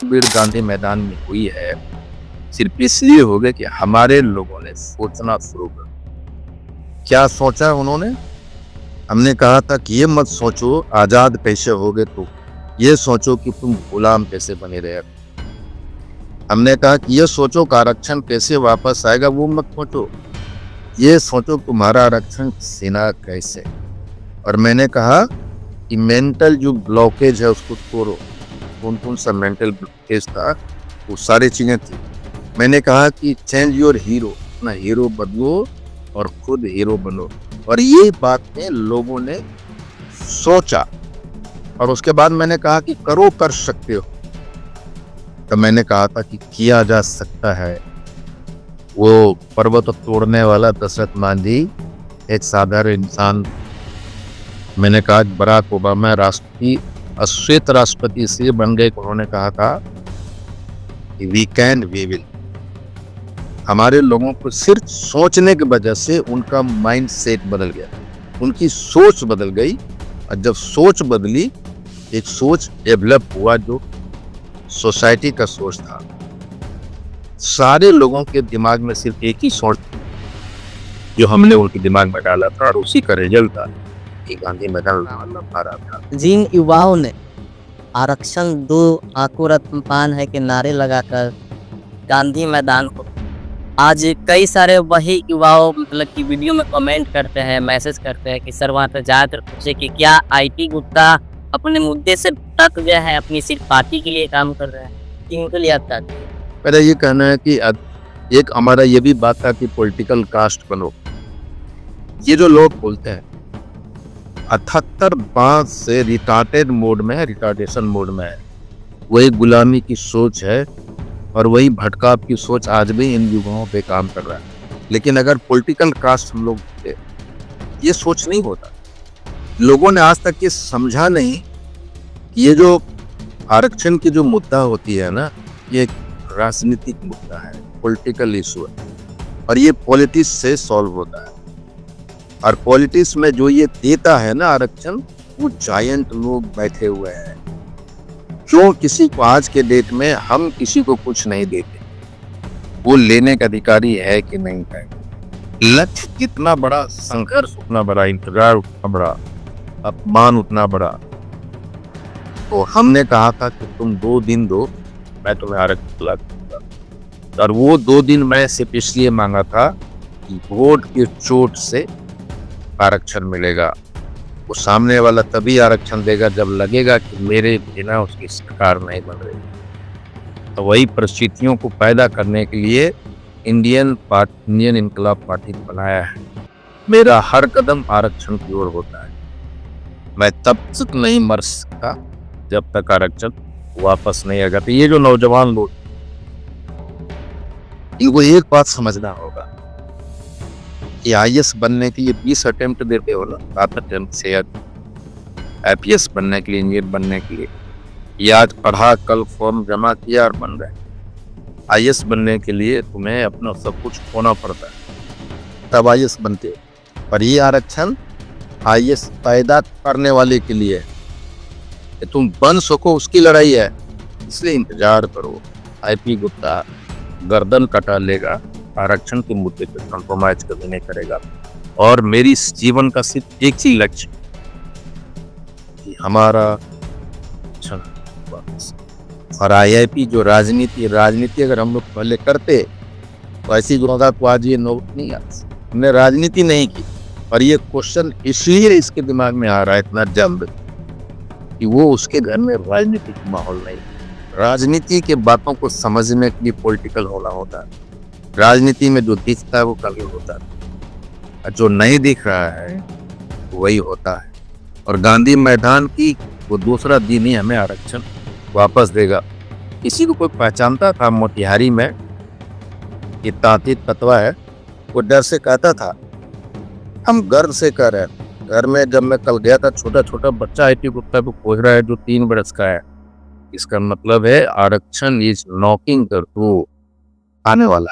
भीड़ गांधी मैदान में हुई है सिर्फ इसलिए हो गए कि हमारे लोगों ने सोचना शुरू कर। क्या सोचा उन्होंने? हमने कहा था कि ये मत सोचो आजाद कैसे होगे, तो ये सोचो कि तुम गुलाम कैसे बने रहे। हमने कहा कि ये सोचो कि आरक्षण कैसे वापस आएगा, वो मत सोचो, ये सोचो तुम्हारा आरक्षण सेना कैसे। और मैंने कहा कि मेंटल जो ब्लॉकेज है उसको तोड़ो। कौन कौन सा मेंटल ब्लॉकेज था, वो सारी चीजें थी। मैंने कहा कि चेंज योर हीरो, अपना हीरो बदलो और खुद हीरो बनो। और ये बातें लोगों ने सोचा और उसके बाद मैंने कहा कि करो, कर सकते हो। तो मैंने कहा था कि किया जा सकता है। वो पर्वत तोड़ने वाला दशरथ मांझी एक साधारण इंसान। मैंने कहा बराक ओबामा राष्ट्रपति अश्वेत राष्ट्रपति से बन गए। उन्होंने कहा था कि वी कैन वी विल। हमारे लोगों को सिर्फ सोचने की वजह से उनका माइंड सेट बदल गया, उनकी सोच बदल गई। और जब सोच बदली, एक सोच डेवलप हुआ जो सोसाइटी का सोच था। सारे लोगों के दिमाग में सिर्फ एक ही सोच जो हमने उनके दिमाग में डाला था और उसी का रिजल्ट था कि गांधी मैदान हारा था। जिन युवाओं ने आरक्षण दो आंखों रत्न पान है के नारे लगाकर गांधी मैदान को, आज कई सारे वही युवाओं मतलब कि वीडियो में कमेंट करते हैं, मैसेज करते हैं कि सर वहाँ पे जाकर पूछे कि क्या आईटी गुप्ता अपने मुद्दे से भटक गया है, अपनी सिर्फ पार्टी के लिए काम कर रहा है। इनके लिए आता है। मेरा ये कहना है कि एक हमारा ये भी बात था कि पॉलिटिकल कास्ट बनो। ये जो लोग बोलते हैं 78 बात से रिटार्टेड मोड में है, रिटार्डेशन मोड में है। वही गुलामी की सोच है और वही भटकाव की सोच आज भी इन युवाओं पे काम कर रहा है। लेकिन अगर पॉलिटिकल कास्ट हम लोग ये सोच नहीं होता, लोगों ने आज तक ये समझा नहीं कि ये जो आरक्षण की जो मुद्दा होती है ना, ये राजनीतिक मुद्दा है, पॉलिटिकल इशू है और ये पॉलिटिक्स से सॉल्व होता है। और पॉलिटिक्स में जो ये देता है ना आरक्षण, वो जायंट लोग बैठे हुए हैं। क्यों किसी को आज के डेट में हम किसी को कुछ नहीं देते, वो लेने का अधिकारी है कि नहीं है। लक्ष्य कितना बड़ा, संघर्ष उतना बड़ा, इंतजार उतना बड़ा, अपमान उतना बड़ा। तो हमने कहा था कि तुम 2 दिन दो, मैं तुम्हें आरक्षण दिला दूंगा। और वो 2 दिन मैं सिर्फ इसलिए मांगा था कि वोट की चोट से आरक्षण मिलेगा। वो सामने वाला तभी आरक्षण देगा जब लगेगा कि मेरे बिना उसकी सरकार नहीं बन रही। तो वही परिस्थितियों को पैदा करने के लिए इंडियन इनकलाब पार्टी बनाया है। मेरा हर कदम आरक्षण की ओर होता है। मैं तब तक नहीं मर सकता जब तक आरक्षण वापस नहीं आएगा। तो ये जो नौजवान लोग, इनको एक बात समझना होगा कि आईएएस बनने के लिए 20 अटेम्प्ट देते हो ना, 7 अटेम्प्ट से आईपीएस बनने के लिए, इंजीनियर बनने के लिए, ये आज पढ़ा, कल फॉर्म जमा किया और बन गए। आईएएस बनने के लिए तुम्हें अपना सब कुछ खोना पड़ता है, तब आईएएस बनते हो। पर ये आरक्षण आईएएस पैदा करने वाले के लिए है कि तुम बन सको, उसकी लड़ाई है। इसलिए इंतजार करो। आईपी गुप्ता गर्दन कटा लेगा, आरक्षण के मुद्दे पर कंप्रोमाइज कभी नहीं करेगा। और मेरी इस जीवन का सिर्फ एक ही लक्ष्य कि हमारा और आईआईपी जो राजनीति अगर हम लोग पहले करते तो ऐसी गुणवत्ता को आज ये नौबत नहीं आती। हमने राजनीति नहीं की और ये क्वेश्चन इसलिए इसके दिमाग में आ रहा है इतना जल्द कि वो उसके घर में राजनीतिक माहौल नहीं। राजनीति के बातों को समझने के लिए पॉलिटिकल होना होता है। राजनीति में जो दिखता है वो कभी होता है, जो नहीं दिख रहा है वही होता है। और गांधी मैदान की वो दूसरा दिन ही हमें आरक्षण वापस देगा। किसी को कोई पहचानता था मोतिहारी में, ये तांत्रिक तत्वा है, वो डर से कहता था, हम गर्व से कह रहे हैं। घर में जब मैं कल गया था, छोटा छोटा बच्चा आईटी गुप्ता को खोज रहा है जो 3 बरस का है। इसका मतलब है आरक्षण इज नॉकिंग द डोर, आने वाला है।